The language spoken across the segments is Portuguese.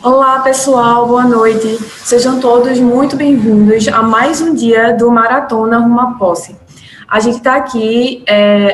Olá, pessoal, boa noite. Sejam todos muito bem-vindos a mais um dia do Maratona Rumo à Posse. A gente está aqui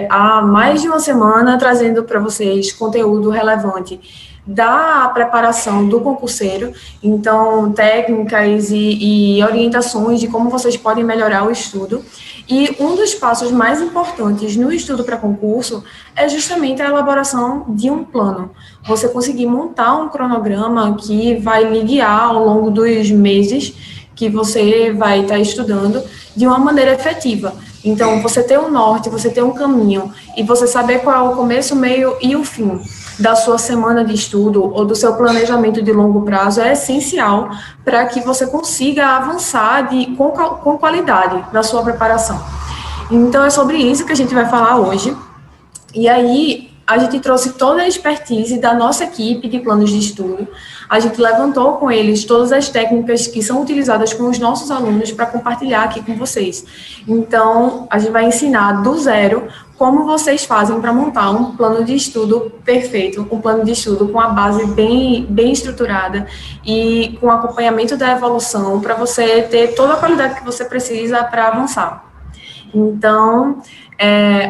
há mais de uma semana trazendo para vocês conteúdo relevante da preparação do concurseiro, então técnicas e orientações de como vocês podem melhorar o estudo. E um dos passos mais importantes no estudo para concurso é justamente a elaboração de um plano. Você conseguir montar um cronograma que vai lhe guiar ao longo dos meses que você vai estar estudando de uma maneira efetiva. Então, você ter um norte, você ter um caminho e você saber qual é o começo, o meio e o fim da sua semana de estudo ou do seu planejamento de longo prazo é essencial para que você consiga avançar com qualidade na sua preparação. Então, é sobre isso que a gente vai falar hoje. E aí, a gente trouxe toda a expertise da nossa equipe de planos de estudo. A gente levantou com eles todas as técnicas que são utilizadas com os nossos alunos para compartilhar aqui com vocês. Então, a gente vai ensinar do zero como vocês fazem para montar um plano de estudo perfeito, um plano de estudo com a base bem estruturada e com acompanhamento da evolução para você ter toda a qualidade que você precisa para avançar. Então,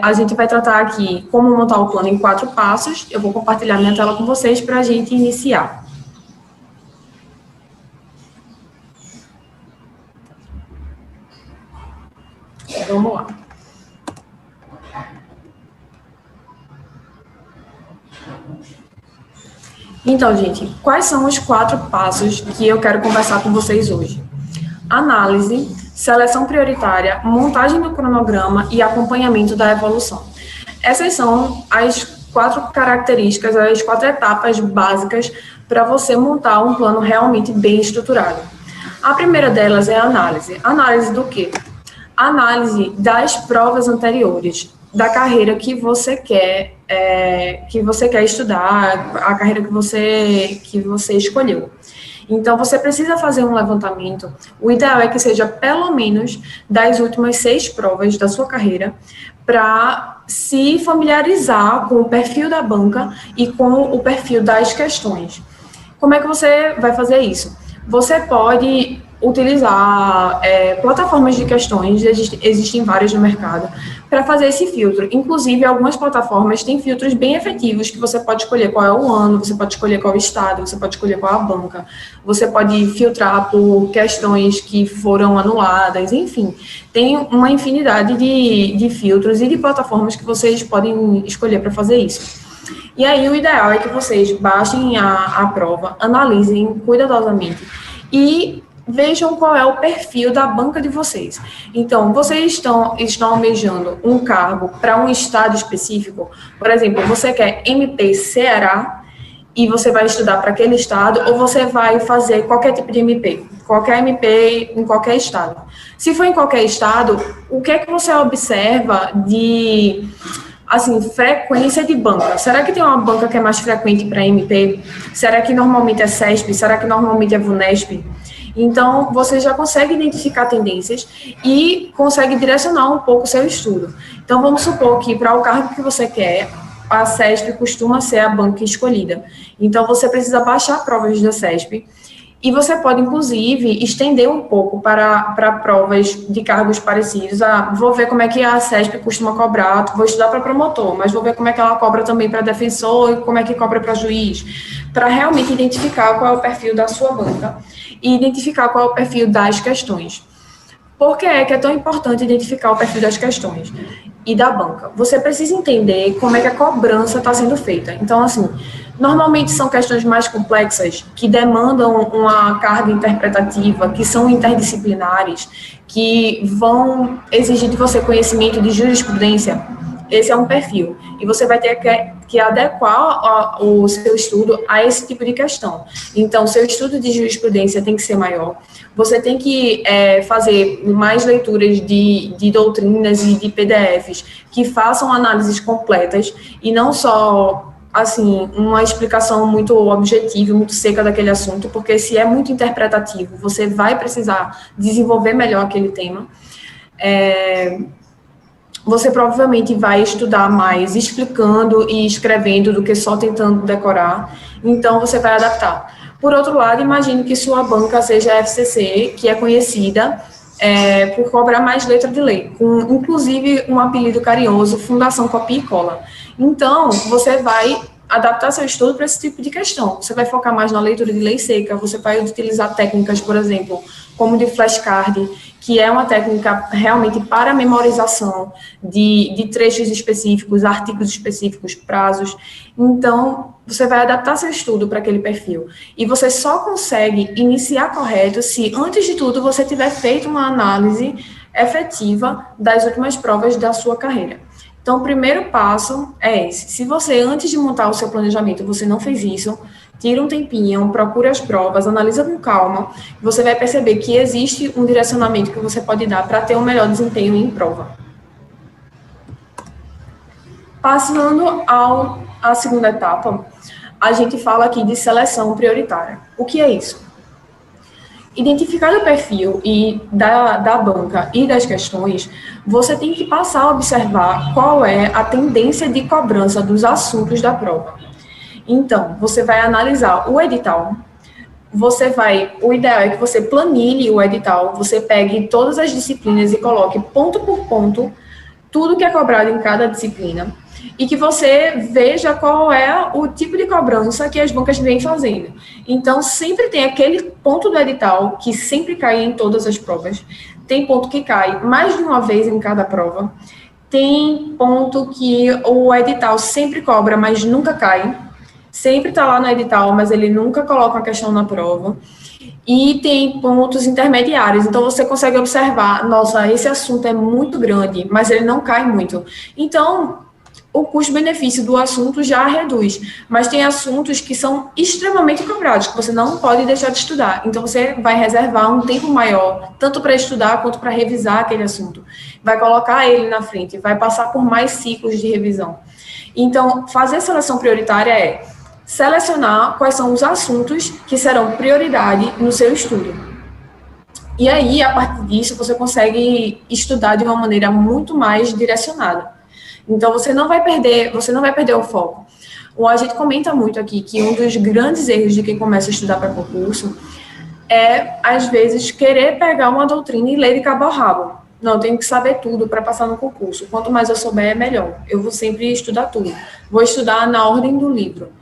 a gente vai tratar aqui como montar o plano em 4 passos. Eu vou compartilhar minha tela com vocês para a gente iniciar. Vamos lá. Então, gente, quais são os 4 passos que eu quero conversar com vocês hoje? Análise, seleção prioritária, montagem do cronograma e acompanhamento da evolução. Essas são as 4 características, as 4 etapas básicas para você montar um plano realmente bem estruturado. A primeira delas é a análise. Análise do quê? Análise das provas anteriores, da carreira que você quer estudar, a carreira que você escolheu. Então, você precisa fazer um levantamento. O ideal é que seja pelo menos das últimas 6 provas da sua carreira, para se familiarizar com o perfil da banca e com o perfil das questões. Como é que você vai fazer isso? Você pode utilizar plataformas de questões, existem várias no mercado, para fazer esse filtro. Inclusive, algumas plataformas têm filtros bem efetivos, que você pode escolher qual é o ano, você pode escolher qual é o estado, você pode escolher qual é a banca, você pode filtrar por questões que foram anuladas, enfim. Tem uma infinidade de filtros e de plataformas que vocês podem escolher para fazer isso. E aí, o ideal é que vocês baixem a prova, analisem cuidadosamente e vejam qual é o perfil da banca de vocês. Então, vocês estão almejando um cargo para um estado específico. Por exemplo, você quer MP Ceará e você vai estudar para aquele estado, ou você vai fazer qualquer tipo de MP, qualquer MP em qualquer estado. Se for em qualquer estado, o que é que você observa de frequência de banca? Será que tem uma banca que é mais frequente para MP? Será que normalmente é CESP? Será que normalmente é VUNESP? Então, você já consegue identificar tendências e consegue direcionar um pouco o seu estudo. Então, vamos supor que para o cargo que você quer, a CESP costuma ser a banca escolhida. Então, você precisa baixar provas da CESP e você pode, inclusive, estender um pouco para provas de cargos parecidos. Vou ver como é que a CESP costuma cobrar, vou estudar para promotor, mas vou ver como é que ela cobra também para defensor e como é que cobra para juiz, para realmente identificar qual é o perfil da sua banca e identificar qual é o perfil das questões. Por que é tão importante identificar o perfil das questões e da banca? Você precisa entender como é que a cobrança está sendo feita. Então, normalmente são questões mais complexas, que demandam uma carga interpretativa, que são interdisciplinares, que vão exigir de você conhecimento de jurisprudência. Esse é um perfil. E você vai ter que adequar o seu estudo a esse tipo de questão. Então, seu estudo de jurisprudência tem que ser maior. Você tem que fazer mais leituras de doutrinas e de PDFs que façam análises completas e não só uma explicação muito objetiva, muito seca daquele assunto, porque se é muito interpretativo, você vai precisar desenvolver melhor aquele tema. você provavelmente vai estudar mais explicando e escrevendo do que só tentando decorar, então você vai adaptar. Por outro lado, imagine que sua banca seja a FCC, que é conhecida por cobrar mais letra de lei, com inclusive um apelido carinhoso, Fundação Copia e Cola. Então, você vai adaptar seu estudo para esse tipo de questão. Você vai focar mais na leitura de lei seca, você vai utilizar técnicas, por exemplo, como de flashcard, que é uma técnica realmente para memorização de trechos específicos, artigos específicos, prazos. Então, você vai adaptar seu estudo para aquele perfil. E você só consegue iniciar correto se, antes de tudo, você tiver feito uma análise efetiva das últimas provas da sua carreira. Então, o primeiro passo é esse. Se você, antes de montar o seu planejamento, você não fez isso, tira um tempinho, procure as provas, analisa com calma, você vai perceber que existe um direcionamento que você pode dar para ter um melhor desempenho em prova. Passando à segunda etapa, a gente fala aqui de seleção prioritária. O que é isso? Identificar o perfil da banca e das questões, você tem que passar a observar qual é a tendência de cobrança dos assuntos da prova. Então, você vai analisar o edital, o ideal é que você planilhe o edital, você pegue todas as disciplinas e coloque ponto por ponto tudo que é cobrado em cada disciplina, e que você veja qual é o tipo de cobrança que as bancas vêm fazendo. Então, sempre tem aquele ponto do edital que sempre cai em todas as provas. Tem ponto que cai mais de uma vez em cada prova. Tem ponto que o edital sempre cobra, mas nunca cai. Sempre está lá no edital, mas ele nunca coloca a questão na prova. E tem pontos intermediários, então você consegue observar, nossa, esse assunto é muito grande, mas ele não cai muito. Então, o custo-benefício do assunto já reduz, mas tem assuntos que são extremamente cobrados, que você não pode deixar de estudar. Então, você vai reservar um tempo maior, tanto para estudar quanto para revisar aquele assunto. Vai colocar ele na frente, vai passar por mais ciclos de revisão. Então, fazer a seleção prioritária é selecionar quais são os assuntos que serão prioridade no seu estudo. E aí, a partir disso, você consegue estudar de uma maneira muito mais direcionada. Então, você não vai perder o foco. A gente comenta muito aqui que um dos grandes erros de quem começa a estudar para concurso é, às vezes, querer pegar uma doutrina e ler de cabo a rabo. Não, eu tenho que saber tudo para passar no concurso. Quanto mais eu souber, é melhor. Eu vou sempre estudar tudo. Vou estudar na ordem do livro.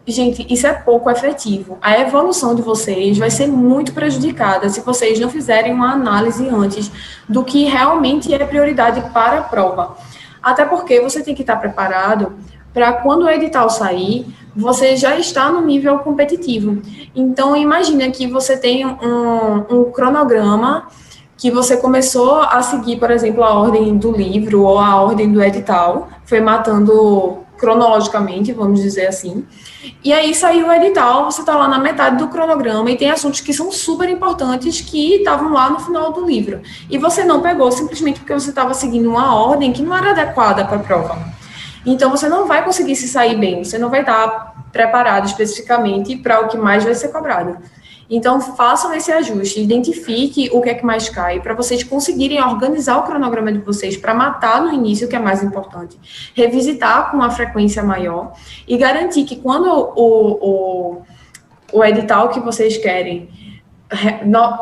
Gente, isso é pouco efetivo. A evolução de vocês vai ser muito prejudicada se vocês não fizerem uma análise antes do que realmente é prioridade para a prova. Até porque você tem que estar preparado para quando o edital sair, você já está no nível competitivo. Então, imagina que você tem um cronograma que você começou a seguir, por exemplo, a ordem do livro ou a ordem do edital, foi matando cronologicamente, vamos dizer assim, e aí saiu o edital, você está lá na metade do cronograma e tem assuntos que são super importantes que estavam lá no final do livro, e você não pegou simplesmente porque você estava seguindo uma ordem que não era adequada para a prova. Então, você não vai conseguir se sair bem, você não vai estar preparado especificamente para o que mais vai ser cobrado. Então, façam esse ajuste, identifique o que é que mais cai, para vocês conseguirem organizar o cronograma de vocês para matar no início, que é mais importante, revisitar com uma frequência maior e garantir que quando o edital que vocês querem,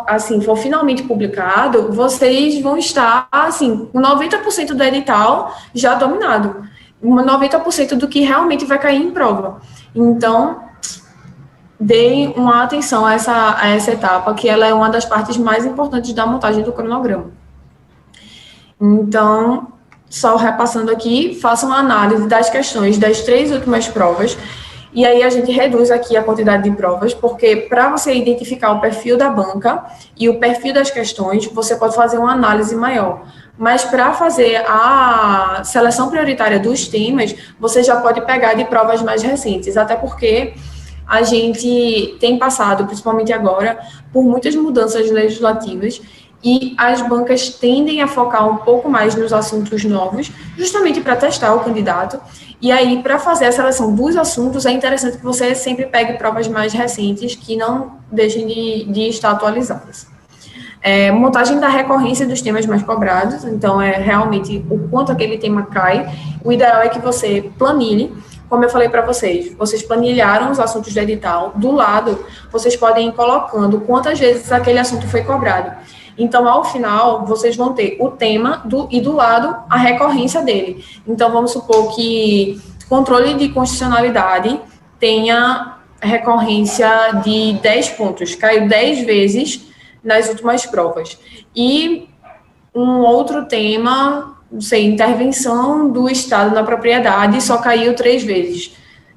assim, for finalmente publicado, vocês vão estar, assim, com 90% do edital já dominado, 90% do que realmente vai cair em prova. Então, deem uma atenção a essa etapa, que ela é uma das partes mais importantes da montagem do cronograma. Então, só repassando aqui, façam uma análise das questões das 3 últimas provas, e aí a gente reduz aqui a quantidade de provas, porque para você identificar o perfil da banca e o perfil das questões, você pode fazer uma análise maior. Mas para fazer a seleção prioritária dos temas, você já pode pegar de provas mais recentes, até porque a gente tem passado, principalmente agora, por muitas mudanças legislativas e as bancas tendem a focar um pouco mais nos assuntos novos, justamente para testar o candidato. E aí, para fazer a seleção dos assuntos, é interessante que você sempre pegue provas mais recentes que não deixem de estar atualizadas. Montagem da recorrência dos temas mais cobrados, então é realmente o quanto aquele tema cai. O ideal é que você planilhe, como eu falei para vocês planilharam os assuntos do edital, do lado vocês podem ir colocando quantas vezes aquele assunto foi cobrado. Então, ao final, vocês vão ter o tema e do lado a recorrência dele. Então, vamos supor que controle de constitucionalidade tenha recorrência de 10 pontos, caiu 10 vezes nas últimas provas. E um outro tema, não sei, intervenção do Estado na propriedade, só caiu 3 vezes.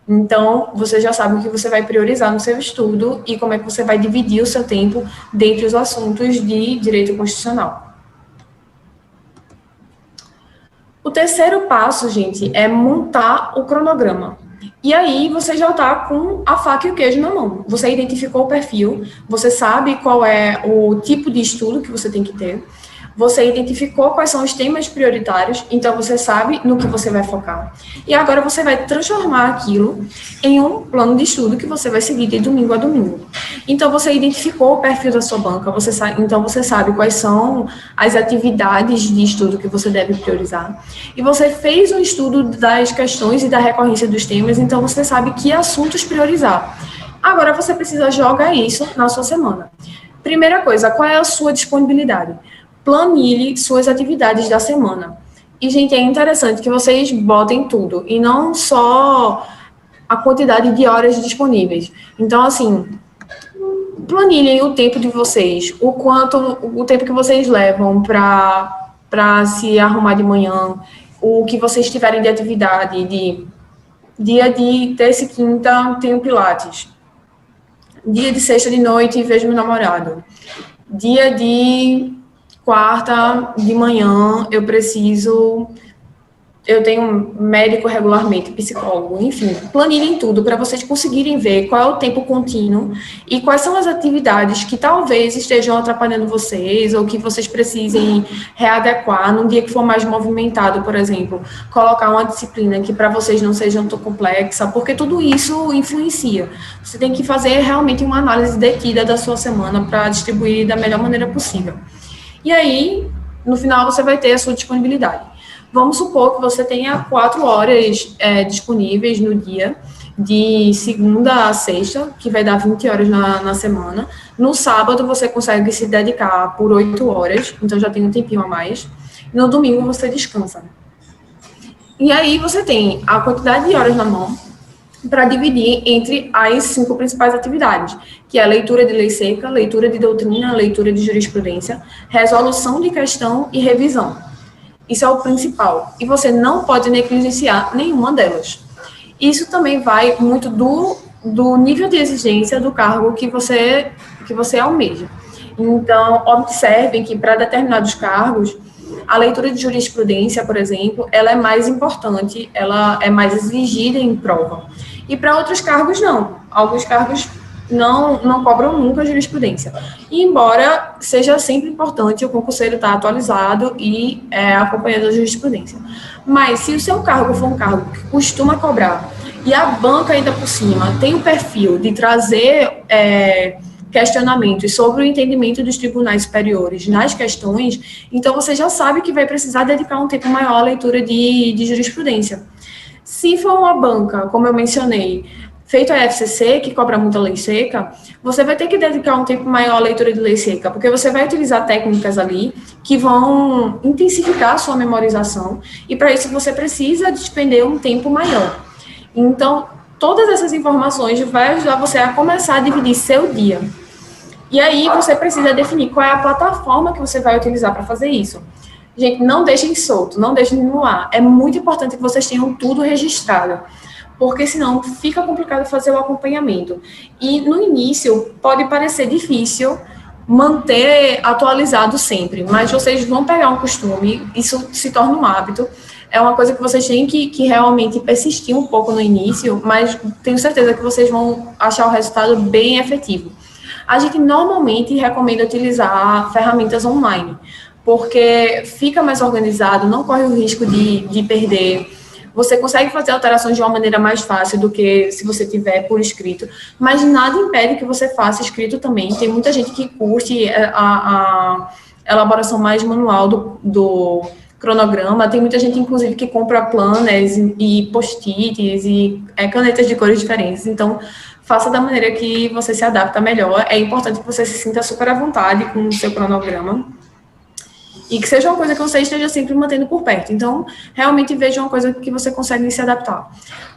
Então, você já sabe o que você vai priorizar no seu estudo e como é que você vai dividir o seu tempo dentre os assuntos de direito constitucional. O terceiro passo, gente, é montar o cronograma. E aí, você já está com a faca e o queijo na mão. Você identificou o perfil, você sabe qual é o tipo de estudo que você tem que ter, você identificou quais são os temas prioritários, então você sabe no que você vai focar. E agora você vai transformar aquilo em um plano de estudo que você vai seguir de domingo a domingo. Então você identificou o perfil da sua banca, então você sabe quais são as atividades de estudo que você deve priorizar. E você fez um estudo das questões e da recorrência dos temas, então você sabe que assuntos priorizar. Agora você precisa jogar isso na sua semana. Primeira coisa, qual é a sua disponibilidade? Planilhe suas atividades da semana. E, gente, é interessante que vocês botem tudo, e não só a quantidade de horas disponíveis. Então, assim, planilhem o tempo de vocês, o tempo que vocês levam para se arrumar de manhã, o que vocês tiverem de atividade, dia de terça e quinta tenho pilates, dia de sexta de noite vejo meu namorado, dia de quarta de manhã eu tenho médico regularmente, psicólogo, enfim, planilhem tudo para vocês conseguirem ver qual é o tempo contínuo e quais são as atividades que talvez estejam atrapalhando vocês ou que vocês precisem readequar num dia que for mais movimentado, por exemplo, colocar uma disciplina que para vocês não seja tão complexa, porque tudo isso influencia. Você tem que fazer realmente uma análise detida da sua semana para distribuir da melhor maneira possível. E aí, no final, você vai ter a sua disponibilidade. Vamos supor que você tenha 4 horas disponíveis no dia, de segunda a sexta, que vai dar 20 horas na semana. No sábado, você consegue se dedicar por 8 horas, então já tem um tempinho a mais. No domingo, você descansa. E aí, você tem a quantidade de horas na mão para dividir entre as 5 principais atividades, que é a leitura de lei seca, leitura de doutrina, leitura de jurisprudência, resolução de questão e revisão. Isso é o principal. E você não pode negligenciar nenhuma delas. Isso também vai muito do nível de exigência do cargo que você almeja. Então, observem que para determinados cargos, a leitura de jurisprudência, por exemplo, ela é mais importante, ela é mais exigida em prova. E para outros cargos, não. Alguns cargos não cobram nunca jurisprudência. E embora seja sempre importante o concurseiro estar atualizado e acompanhando a jurisprudência. Mas se o seu cargo for um cargo que costuma cobrar e a banca ainda por cima tem o perfil de trazer questionamentos sobre o entendimento dos tribunais superiores nas questões, então você já sabe que vai precisar dedicar um tempo maior à leitura de jurisprudência. Se for uma banca, como eu mencionei, feito a FCC, que cobra muita lei seca, você vai ter que dedicar um tempo maior à leitura de lei seca, porque você vai utilizar técnicas ali que vão intensificar a sua memorização, e para isso você precisa despender um tempo maior. Então, todas essas informações vai ajudar você a começar a dividir seu dia. E aí você precisa definir qual é a plataforma que você vai utilizar para fazer isso. Gente, não deixem solto, não deixem no ar. É muito importante que vocês tenham tudo registrado, porque senão fica complicado fazer o acompanhamento. E no início pode parecer difícil manter atualizado sempre, mas vocês vão pegar um costume, isso se torna um hábito. É uma coisa que vocês têm que realmente persistir um pouco no início, mas tenho certeza que vocês vão achar o resultado bem efetivo. A gente normalmente recomenda utilizar ferramentas online, porque fica mais organizado, não corre o risco de perder você consegue fazer alterações de uma maneira mais fácil do que se você tiver por escrito, mas nada impede que você faça escrito também. Tem muita gente que curte a elaboração mais manual do cronograma, tem muita gente, inclusive, que compra planners e post-its e canetas de cores diferentes, então faça da maneira que você se adapta melhor. É importante que você se sinta super à vontade com o seu cronograma e que seja uma coisa que você esteja sempre mantendo por perto. Então, realmente veja uma coisa que você consegue se adaptar.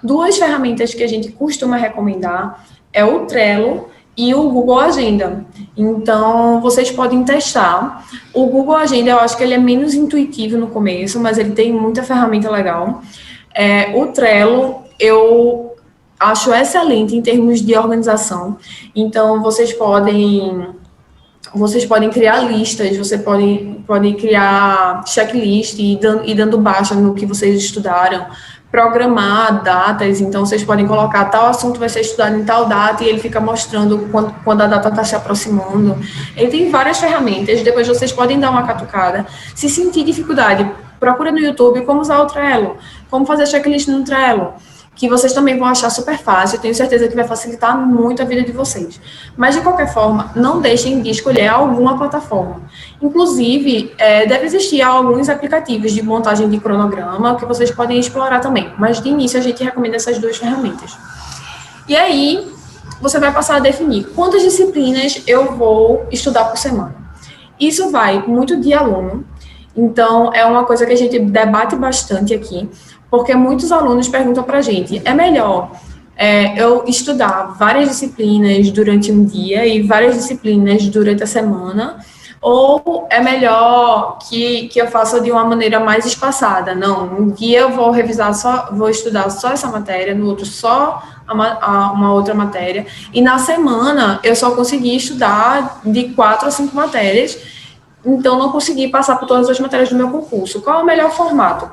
Duas ferramentas que a gente costuma recomendar é o Trello e o Google Agenda. Então, vocês podem testar. O Google Agenda, eu acho que ele é menos intuitivo no começo, mas ele tem muita ferramenta legal. O Trello, eu acho excelente em termos de organização. Então, vocês podem criar listas, você podem criar checklist e dando baixa no que vocês estudaram, programar datas, então vocês podem colocar tal assunto vai ser estudado em tal data e ele fica mostrando quando a data está se aproximando. Ele tem várias ferramentas, depois vocês podem dar uma catucada. Se sentir dificuldade, procura no YouTube como usar o Trello, como fazer checklist no Trello, que vocês também vão achar super fácil, eu tenho certeza que vai facilitar muito a vida de vocês. Mas, de qualquer forma, não deixem de escolher alguma plataforma. Inclusive, deve existir alguns aplicativos de montagem de cronograma que vocês podem explorar também, mas, de início, a gente recomenda essas duas ferramentas. E aí, você vai passar a definir quantas disciplinas eu vou estudar por semana. Isso vai muito de aluno, então, é uma coisa que a gente debate bastante aqui, porque muitos alunos perguntam para a gente, é melhor eu estudar várias disciplinas durante um dia e várias disciplinas durante a semana, ou é melhor que eu faça de uma maneira mais espaçada? Não, um dia eu vou estudar só essa matéria, no outro só uma outra matéria, e na semana eu só consegui estudar de 4 a 5 matérias, então não consegui passar por todas as matérias do meu concurso. Qual é o melhor formato?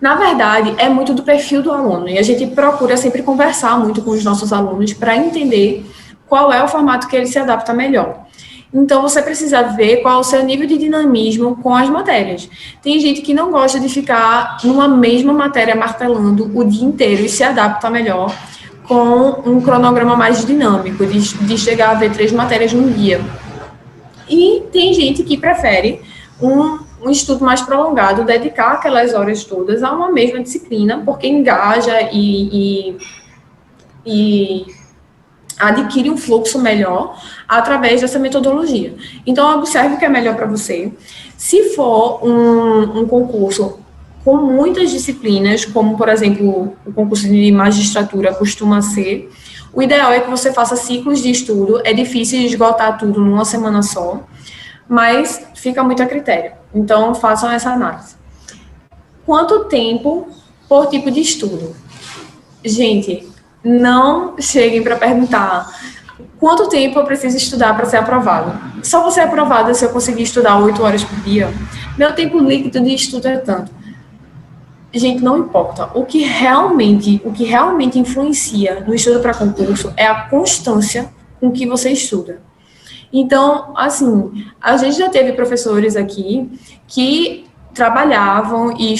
Na verdade, é muito do perfil do aluno, e a gente procura sempre conversar muito com os nossos alunos para entender qual é o formato que ele se adapta melhor. Então, você precisa ver qual é o seu nível de dinamismo com as matérias. Tem gente que não gosta de ficar numa mesma matéria martelando o dia inteiro e se adapta melhor com um cronograma mais dinâmico, de chegar a ver 3 matérias num dia. E tem gente que prefere um estudo mais prolongado, dedicar aquelas horas todas a uma mesma disciplina, porque engaja e adquire um fluxo melhor através dessa metodologia. Então, observe o que é melhor para você. Se for um concurso com muitas disciplinas, como, por exemplo, o concurso de magistratura costuma ser, o ideal é que você faça ciclos de estudo. É difícil esgotar tudo numa semana só, mas fica muito a critério. Então, façam essa análise. Quanto tempo por tipo de estudo? Gente, não cheguem para perguntar quanto tempo eu preciso estudar para ser aprovado. Só vou ser aprovada se eu conseguir estudar 8 horas por dia. Meu tempo líquido de estudo é tanto. Gente, não importa. O que realmente influencia no estudo para concurso é a constância com que você estuda. Então, assim, a gente já teve professores aqui que trabalhavam e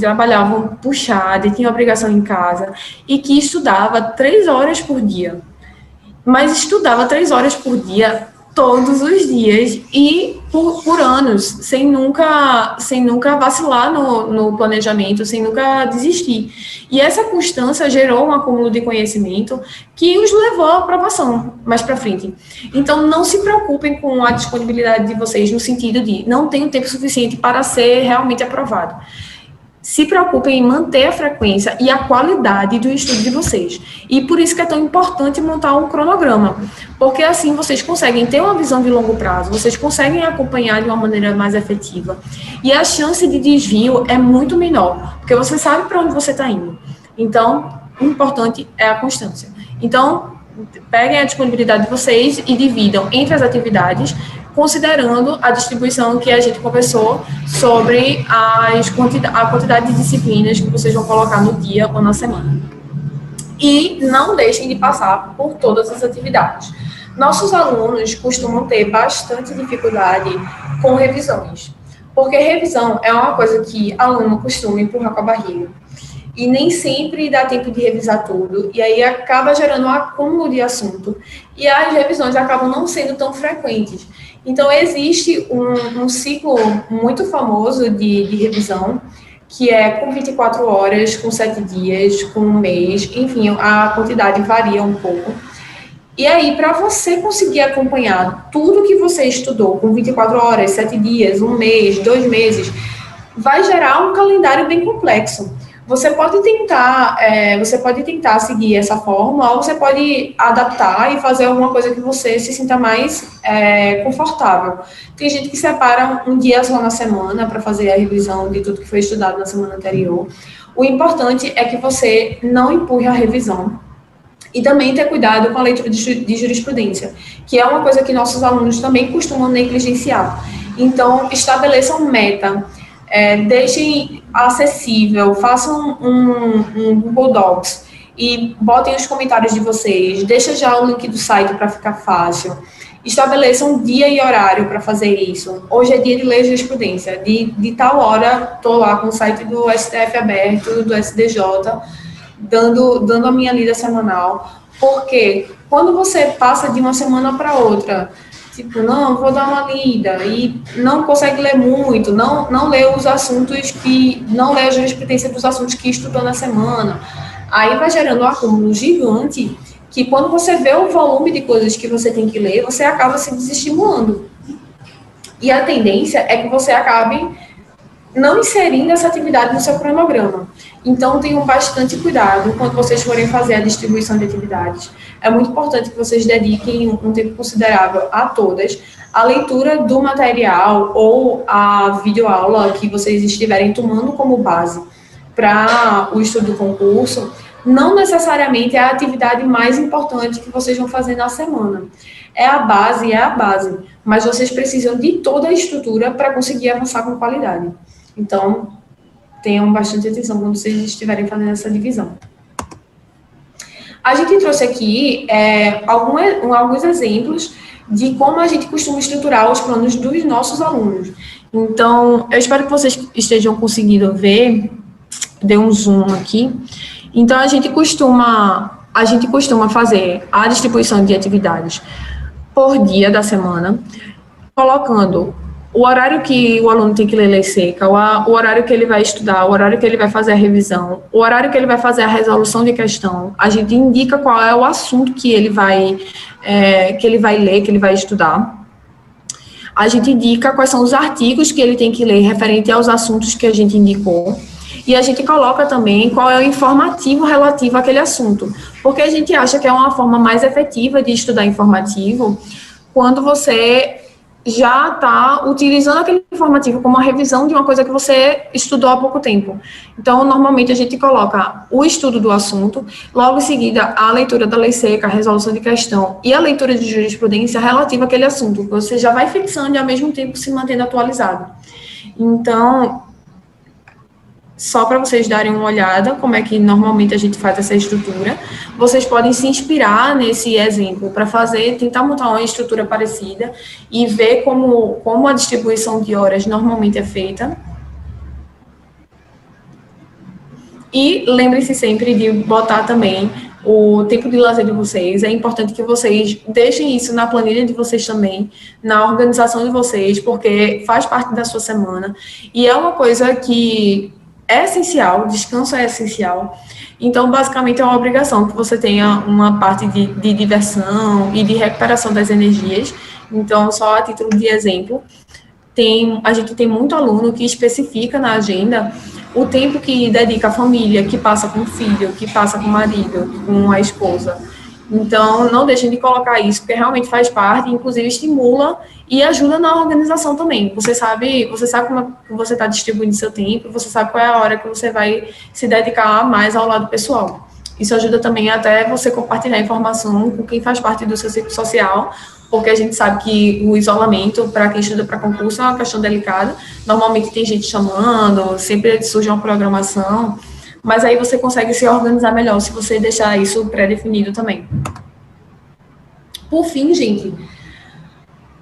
trabalhavam puxado e tinham obrigação em casa, e que estudava 3 horas por dia. Mas estudava 3 horas por dia todos os dias e por anos, sem nunca vacilar no planejamento, sem nunca desistir. E essa constância gerou um acúmulo de conhecimento que os levou à aprovação mais para frente. Então, não se preocupem com a disponibilidade de vocês no sentido de não tenho tempo suficiente para ser realmente aprovado. Se preocupem em manter a frequência e a qualidade do estudo de vocês. E por isso que é tão importante montar um cronograma, porque assim vocês conseguem ter uma visão de longo prazo, vocês conseguem acompanhar de uma maneira mais efetiva, e a chance de desvio é muito menor, porque você sabe para onde você está indo. Então, o importante é a constância. Então, peguem a disponibilidade de vocês e dividam entre as atividades, considerando a distribuição que a gente conversou sobre a quantidade de disciplinas que vocês vão colocar no dia ou na semana. E não deixem de passar por todas as atividades. Nossos alunos costumam ter bastante dificuldade com revisões, porque revisão é uma coisa que aluno costuma empurrar com a barriga. e nem sempre dá tempo de revisar tudo, e aí acaba gerando um acúmulo de assunto, e as revisões acabam não sendo tão frequentes. Então, existe um ciclo muito famoso de revisão, que é com 24 horas, com 7 dias, com um mês, enfim, a quantidade varia um pouco. E aí, para você conseguir acompanhar tudo que você estudou com 24 horas, 7 dias, um mês, 2 meses, vai gerar um calendário bem complexo. Você pode tentar seguir essa forma, ou você pode adaptar e fazer alguma coisa que você se sinta mais confortável. Tem gente que separa um dia só na semana para fazer a revisão de tudo que foi estudado na semana anterior. O importante é que você não empurre a revisão. E também ter cuidado com a leitura de jurisprudência, que é uma coisa que nossos alunos também costumam negligenciar. Então, estabeleçam meta, deixem acessível, façam um Google Docs e botem os comentários de vocês, deixa já o link do site para ficar fácil, estabeleçam dia e horário para fazer isso. Hoje é dia de ler jurisprudência, de tal hora estou lá com o site do STF aberto, do STJ, dando a minha lida semanal, porque quando você passa de uma semana para outra, tipo, não, vou dar uma lida, e não consegue ler muito, não lê os assuntos não lê a jurisprudência dos assuntos que estudou na semana, aí vai gerando um acúmulo gigante, que quando você vê o volume de coisas que você tem que ler, você acaba se desestimulando. E a tendência é que você acabe não inserindo essa atividade no seu cronograma. Então, tenham bastante cuidado quando vocês forem fazer a distribuição de atividades. É muito importante que vocês dediquem um tempo considerável a todas. A leitura do material ou a videoaula que vocês estiverem tomando como base para o estudo do concurso, não necessariamente é a atividade mais importante que vocês vão fazer na semana. É a base, mas vocês precisam de toda a estrutura para conseguir avançar com qualidade. Então, tenham bastante atenção quando vocês estiverem fazendo essa divisão. A gente trouxe aqui alguns exemplos de como a gente costuma estruturar os planos dos nossos alunos. Então, eu espero que vocês estejam conseguindo ver. Dei um zoom aqui. Então, a gente costuma fazer a distribuição de atividades por dia da semana, colocando o horário que o aluno tem que ler lei seca, o horário que ele vai estudar, o horário que ele vai fazer a revisão, o horário que ele vai fazer a resolução de questão. A gente indica qual é o assunto que ele vai ler, que ele vai estudar. A gente indica quais são os artigos que ele tem que ler referente aos assuntos que a gente indicou. E a gente coloca também qual é o informativo relativo àquele assunto, porque a gente acha que é uma forma mais efetiva de estudar informativo quando você já está utilizando aquele informativo como uma revisão de uma coisa que você estudou há pouco tempo. Então, normalmente, a gente coloca o estudo do assunto, logo em seguida, a leitura da lei seca, a resolução de questão e a leitura de jurisprudência relativa àquele assunto. Você já vai fixando e, ao mesmo tempo, se mantendo atualizado. Então, só para vocês darem uma olhada como é que normalmente a gente faz essa estrutura, vocês podem se inspirar nesse exemplo para tentar montar uma estrutura parecida e ver como a distribuição de horas normalmente é feita. E lembrem-se sempre de botar também o tempo de lazer de vocês. É importante que vocês deixem isso na planilha de vocês também, na organização de vocês, porque faz parte da sua semana. E é uma coisa que é essencial, descanso é essencial. Então, basicamente, é uma obrigação que você tenha uma parte de diversão e de recuperação das energias. Então, só a título de exemplo, a gente tem muito aluno que especifica na agenda o tempo que dedica à família, que passa com o filho, que passa com o marido, com a esposa. Então, não deixem de colocar isso, porque realmente faz parte, inclusive estimula e ajuda na organização também. Você sabe como você está distribuindo seu tempo, você sabe qual é a hora que você vai se dedicar mais ao lado pessoal. Isso ajuda também até você compartilhar informação com quem faz parte do seu ciclo social, porque a gente sabe que o isolamento, para quem estuda para concurso, é uma questão delicada. Normalmente tem gente chamando, sempre surge uma programação, mas aí você consegue se organizar melhor se você deixar isso pré-definido também. Por fim, gente,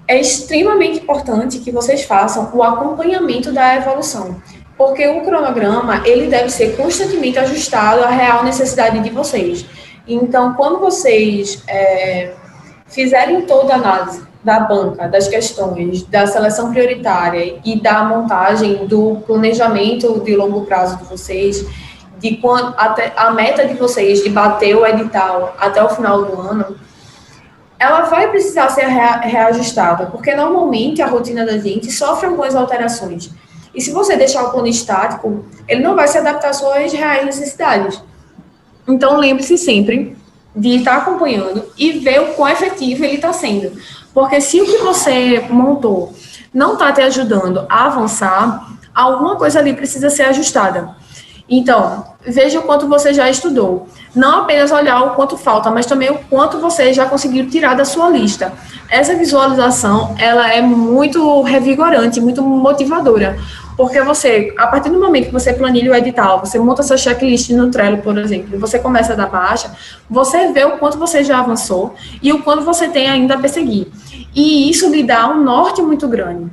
é extremamente importante que vocês façam o acompanhamento da evolução. Porque o cronograma, ele deve ser constantemente ajustado à real necessidade de vocês. Então, quando vocês fizerem toda a análise da banca, das questões, da seleção prioritária e da montagem do planejamento de longo prazo de vocês, de quando, até a meta de vocês de bater o edital até o final do ano, ela vai precisar ser reajustada, porque normalmente a rotina da gente sofre algumas alterações. E se você deixar o plano estático, ele não vai se adaptar às suas reais necessidades. Então, lembre-se sempre de estar acompanhando e ver o quão efetivo ele está sendo. Porque se o que você montou não está te ajudando a avançar, alguma coisa ali precisa ser ajustada. Então, veja o quanto você já estudou. Não apenas olhar o quanto falta, mas também o quanto você já conseguiu tirar da sua lista. Essa visualização, ela é muito revigorante, muito motivadora. Porque você, a partir do momento que você planilha o edital, você monta sua checklist no Trello, por exemplo, você começa a dar baixa, você vê o quanto você já avançou e o quanto você tem ainda a perseguir. E isso lhe dá um norte muito grande.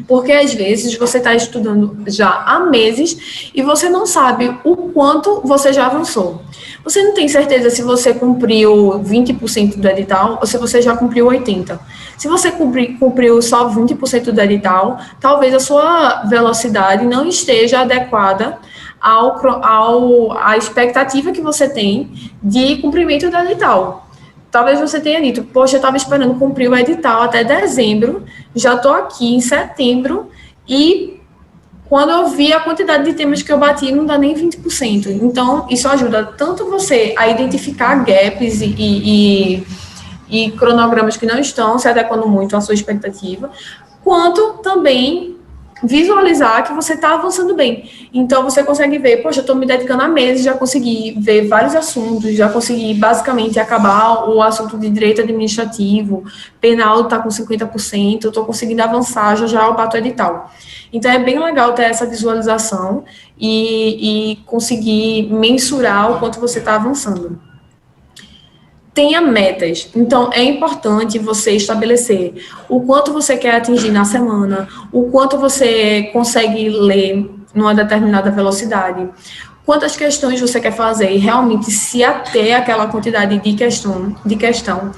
Porque, às vezes, você está estudando já há meses e você não sabe o quanto você já avançou. Você não tem certeza se você cumpriu 20% do edital ou se você já cumpriu 80%. Se você cumpriu só 20% do edital, talvez a sua velocidade não esteja adequada à expectativa que você tem de cumprimento do edital. Talvez você tenha dito, poxa, eu estava esperando cumprir o edital até dezembro, já estou aqui em setembro, e quando eu vi a quantidade de temas que eu bati, não dá nem 20%. Então, isso ajuda tanto você a identificar gaps e cronogramas que não estão se adequando muito à sua expectativa, quanto também visualizar que você está avançando bem. Então, você consegue ver, poxa, eu estou me dedicando a meses, já consegui ver vários assuntos, já consegui basicamente acabar o assunto de direito administrativo, penal está com 50%, eu estou conseguindo avançar, já eu bato o edital. Então, é bem legal ter essa visualização e conseguir mensurar o quanto você está avançando. Tenha metas. Então, é importante você estabelecer o quanto você quer atingir na semana, o quanto você consegue ler numa determinada velocidade, quantas questões você quer fazer e realmente se ater àquela quantidade de questão.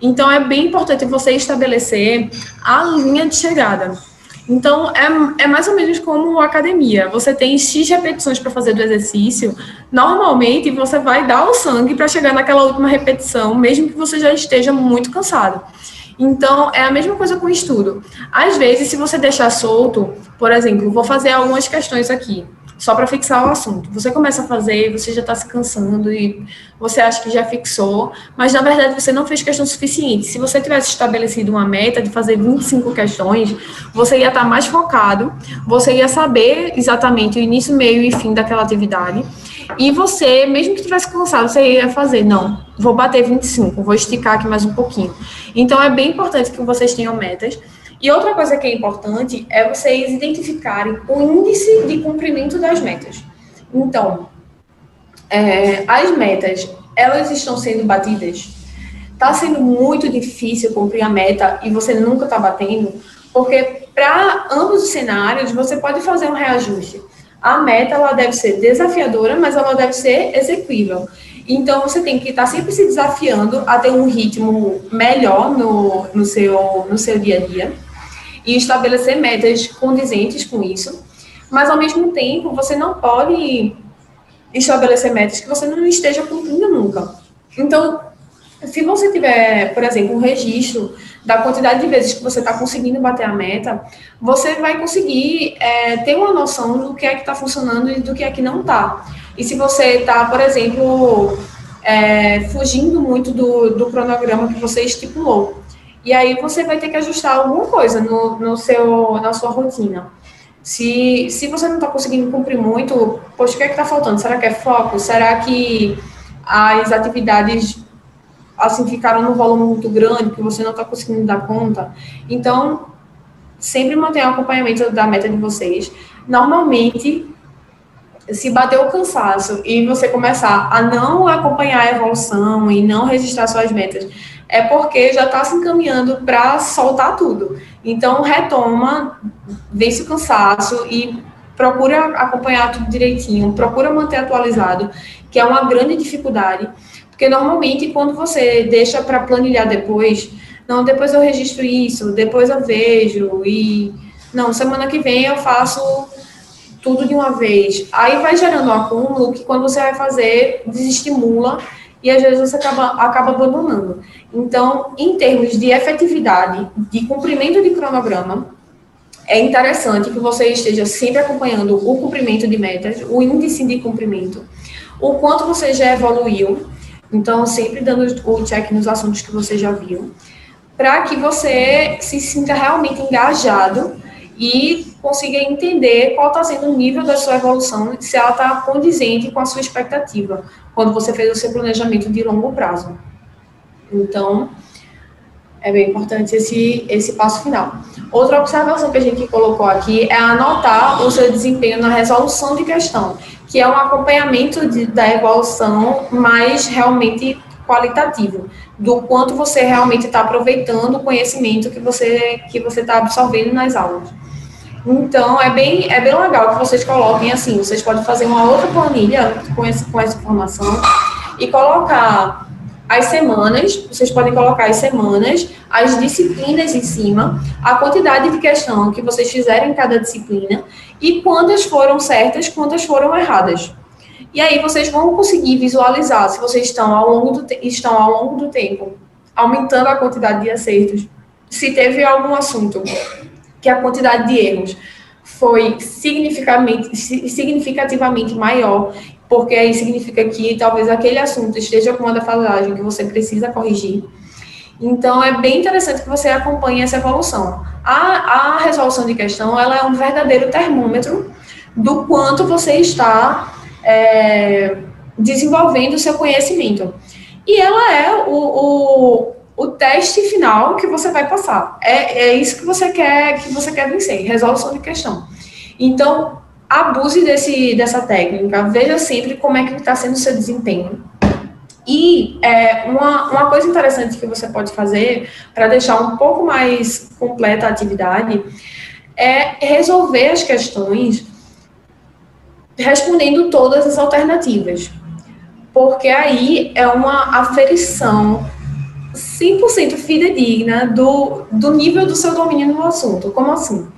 Então, é bem importante você estabelecer a linha de chegada. Então, é mais ou menos como academia. Você tem X repetições para fazer do exercício. Normalmente, você vai dar o sangue para chegar naquela última repetição, mesmo que você já esteja muito cansado. Então, é a mesma coisa com o estudo. Às vezes, se você deixar solto, por exemplo, vou fazer algumas questões aqui, só para fixar o assunto. Você começa a fazer, você já está se cansando e você acha que já fixou, mas na verdade você não fez questão suficiente. Se você tivesse estabelecido uma meta de fazer 25 questões, você ia estar mais focado, você ia saber exatamente o início, meio e fim daquela atividade, e você, mesmo que tivesse cansado, você ia fazer, não, vou bater 25, vou esticar aqui mais um pouquinho. Então, é bem importante que vocês tenham metas. E outra coisa que é importante é vocês identificarem o índice de cumprimento das metas. Então, as metas, elas estão sendo batidas? Está sendo muito difícil cumprir a meta e você nunca está batendo? Porque para ambos os cenários, você pode fazer um reajuste. A meta, ela deve ser desafiadora, mas ela deve ser execuível. Então, você tem que estar sempre se desafiando a ter um ritmo melhor no seu dia a dia e estabelecer metas condizentes com isso, mas, ao mesmo tempo, você não pode estabelecer metas que você não esteja cumprindo nunca. Então, se você tiver, por exemplo, um registro da quantidade de vezes que você está conseguindo bater a meta, você vai conseguir ter uma noção do que é que está funcionando e do que é que não está. E se você está, por exemplo, fugindo muito do cronograma que você estipulou, e aí você vai ter que ajustar alguma coisa na sua rotina. Se você não está conseguindo cumprir muito, poxa, o que é que está faltando? Será que é foco? Será que as atividades assim ficaram num volume muito grande que você não está conseguindo dar conta? Então, sempre mantenha o acompanhamento da meta de vocês. Normalmente, se bater o cansaço e você começar a não acompanhar a evolução e não registrar suas metas, é porque já está se encaminhando para soltar tudo. Então, retoma, vence o cansaço e procura acompanhar tudo direitinho, procura manter atualizado, que é uma grande dificuldade, porque normalmente quando você deixa para planilhar depois, não, depois eu registro isso, depois eu vejo, e não, semana que vem eu faço tudo de uma vez. Aí vai gerando um acúmulo que quando você vai fazer, desestimula e às vezes você acaba abandonando. Então, em termos de efetividade, de cumprimento de cronograma, é interessante que você esteja sempre acompanhando o cumprimento de metas, o índice de cumprimento, o quanto você já evoluiu, então sempre dando o check nos assuntos que você já viu, para que você se sinta realmente engajado e consiga entender qual está sendo o nível da sua evolução, se ela está condizente com a sua expectativa, quando você fez o seu planejamento de longo prazo. Então, é bem importante esse passo final. Outra observação que a gente colocou aqui é anotar o seu desempenho na resolução de questão, que é um acompanhamento da evolução mais realmente qualitativo, do quanto você realmente está aproveitando o conhecimento que você está absorvendo nas aulas. Então, é bem legal que vocês coloquem assim, vocês podem fazer uma outra planilha com essa informação e colocar as semanas, vocês podem colocar as semanas, as disciplinas em cima, a quantidade de questão que vocês fizeram em cada disciplina e quantas foram certas, quantas foram erradas. E aí vocês vão conseguir visualizar se vocês estão ao longo do tempo aumentando a quantidade de acertos, se teve algum assunto que a quantidade de erros foi significativamente maior, porque aí significa que talvez aquele assunto esteja com uma defasagem que você precisa corrigir. Então, é bem interessante que você acompanhe essa evolução. A resolução de questão, ela é um verdadeiro termômetro do quanto você está desenvolvendo o seu conhecimento. E ela é o teste final que você vai passar. É isso que você quer vencer, resolução de questão. Então, abuse dessa técnica, veja sempre como é que está sendo o seu desempenho. E uma coisa interessante que você pode fazer para deixar um pouco mais completa a atividade é resolver as questões respondendo todas as alternativas. Porque aí é uma aferição 100% fidedigna do nível do seu domínio no assunto. Como assim?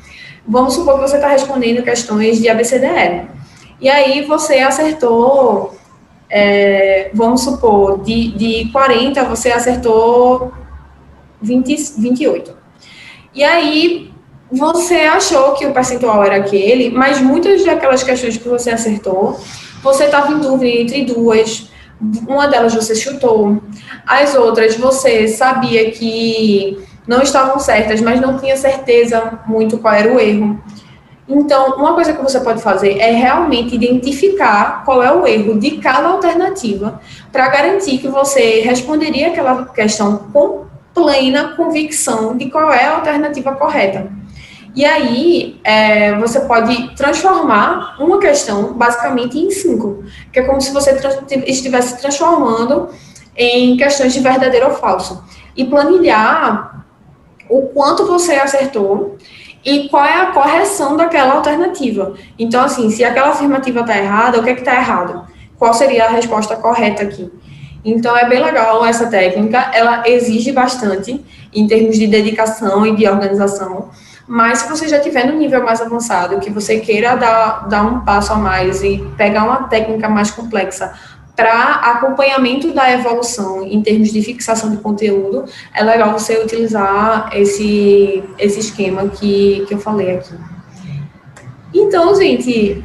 Vamos supor que você está respondendo questões de ABCDE. E aí você acertou, vamos supor, de 40 você acertou 28. E aí você achou que o percentual era aquele, mas muitas daquelas questões que você acertou, você estava em dúvida entre duas. Uma delas você chutou, as outras você sabia que não estavam certas, mas não tinha certeza muito qual era o erro. Então, uma coisa que você pode fazer é realmente identificar qual é o erro de cada alternativa para garantir que você responderia aquela questão com plena convicção de qual é a alternativa correta. E aí, você pode transformar uma questão, basicamente, em 5, que é como se você estivesse transformando em questões de verdadeiro ou falso. E planilhar o quanto você acertou e qual é a correção daquela alternativa. Então, assim, se aquela afirmativa está errada, o que é que está errado? Qual seria a resposta correta aqui? Então, é bem legal essa técnica, ela exige bastante em termos de dedicação e de organização, mas se você já estiver no nível mais avançado, que você queira dar um passo a mais e pegar uma técnica mais complexa para acompanhamento da evolução em termos de fixação de conteúdo, é legal você utilizar esse esquema que eu falei aqui. Então, gente,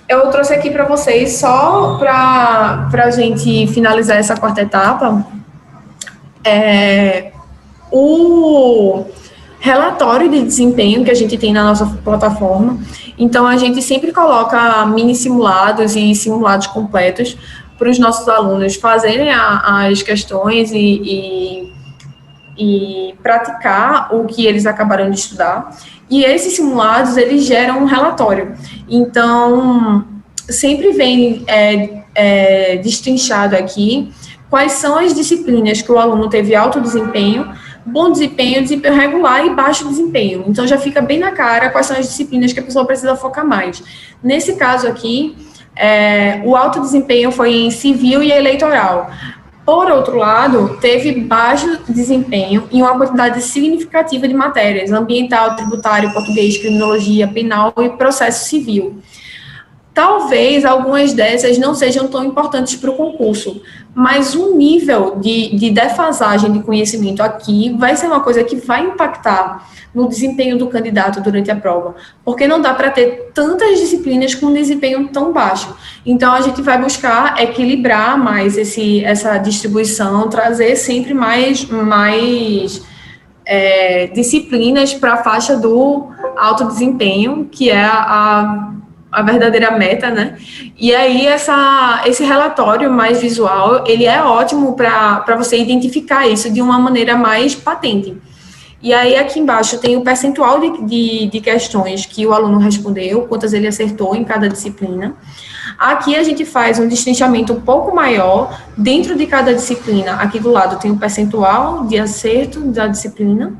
eu trouxe aqui para vocês, só para a gente finalizar essa quarta etapa, o relatório de desempenho que a gente tem na nossa plataforma. Então, a gente sempre coloca mini simulados e simulados completos para os nossos alunos fazerem as questões e praticar o que eles acabaram de estudar. E esses simulados, eles geram um relatório. Então, sempre vem destrinchado aqui quais são as disciplinas que o aluno teve alto desempenho, bom desempenho, desempenho regular e baixo desempenho. Então, já fica bem na cara quais são as disciplinas que a pessoa precisa focar mais. Nesse caso aqui, o alto desempenho foi em civil e eleitoral. Por outro lado, teve baixo desempenho em uma quantidade significativa de matérias: ambiental, tributário, português, criminologia, penal e processo civil. Talvez algumas dessas não sejam tão importantes para o concurso, mas o nível de defasagem de conhecimento aqui vai ser uma coisa que vai impactar no desempenho do candidato durante a prova, porque não dá para ter tantas disciplinas com um desempenho tão baixo. Então, a gente vai buscar equilibrar mais essa distribuição, trazer sempre mais disciplinas para a faixa do alto desempenho, que é a verdadeira meta, né? E aí, esse relatório mais visual, ele é ótimo para você identificar isso de uma maneira mais patente. E aí, aqui embaixo, tem o percentual de questões que o aluno respondeu, quantas ele acertou em cada disciplina. Aqui, a gente faz um destrinchamento um pouco maior dentro de cada disciplina. Aqui do lado tem o percentual de acerto da disciplina.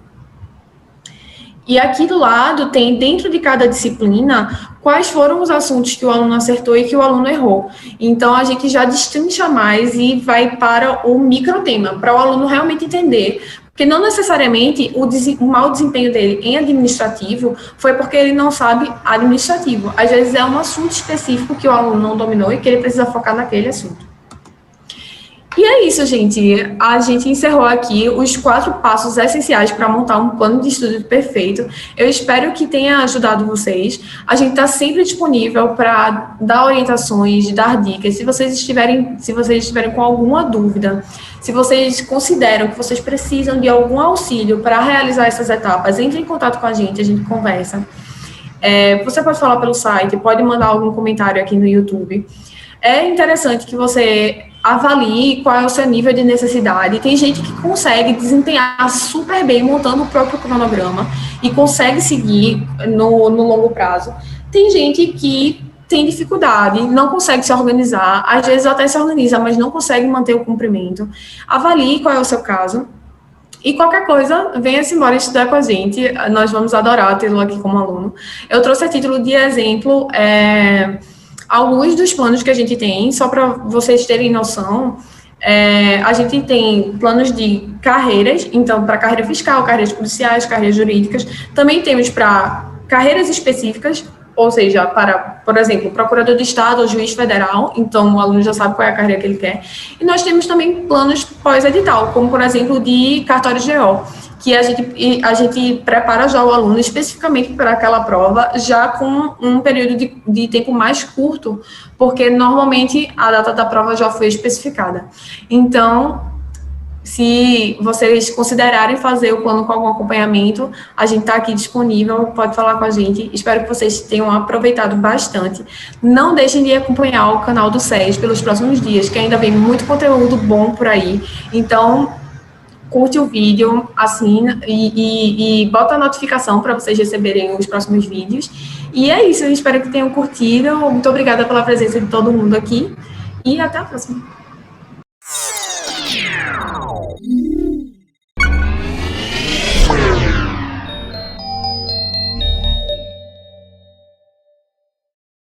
E aqui do lado tem, dentro de cada disciplina, quais foram os assuntos que o aluno acertou e que o aluno errou. Então, a gente já destrincha mais e vai para o microtema, para o aluno realmente entender. Porque não necessariamente o mau desempenho dele em administrativo foi porque ele não sabe administrativo. Às vezes é um assunto específico que o aluno não dominou e que ele precisa focar naquele assunto. E é isso, gente. A gente encerrou aqui os 4 passos essenciais para montar um plano de estudo perfeito. Eu espero que tenha ajudado vocês. A gente está sempre disponível para dar orientações, dar dicas. Se vocês estiverem com alguma dúvida, se vocês consideram que vocês precisam de algum auxílio para realizar essas etapas, entre em contato com a gente conversa. Você pode falar pelo site, pode mandar algum comentário aqui no YouTube. É interessante que você avalie qual é o seu nível de necessidade. Tem gente que consegue desempenhar super bem montando o próprio cronograma e consegue seguir no longo prazo. Tem gente que tem dificuldade, não consegue se organizar, às vezes até se organiza, mas não consegue manter o cumprimento. Avalie qual é o seu caso. E qualquer coisa, venha-se embora estudar com a gente. Nós vamos adorar tê-lo aqui como aluno. Eu trouxe a título de exemplo alguns dos planos que a gente tem, só para vocês terem noção. A gente tem planos de carreiras, então, para carreira fiscal, carreiras policiais, carreiras jurídicas. Também temos para carreiras específicas, ou seja, para, por exemplo, procurador de Estado ou juiz federal, então o aluno já sabe qual é a carreira que ele quer. E nós temos também planos pós-edital, como, por exemplo, de cartório GO, que a gente prepara já o aluno especificamente para aquela prova, já com um período de tempo mais curto, porque normalmente a data da prova já foi especificada. Então, se vocês considerarem fazer o plano com algum acompanhamento, a gente está aqui disponível, pode falar com a gente. Espero que vocês tenham aproveitado bastante. Não deixem de acompanhar o canal do SES pelos próximos dias, que ainda vem muito conteúdo bom por aí. Então, curte o vídeo, assina e bota a notificação para vocês receberem os próximos vídeos. E é isso, eu espero que tenham curtido. Muito obrigada pela presença de todo mundo aqui e até a próxima.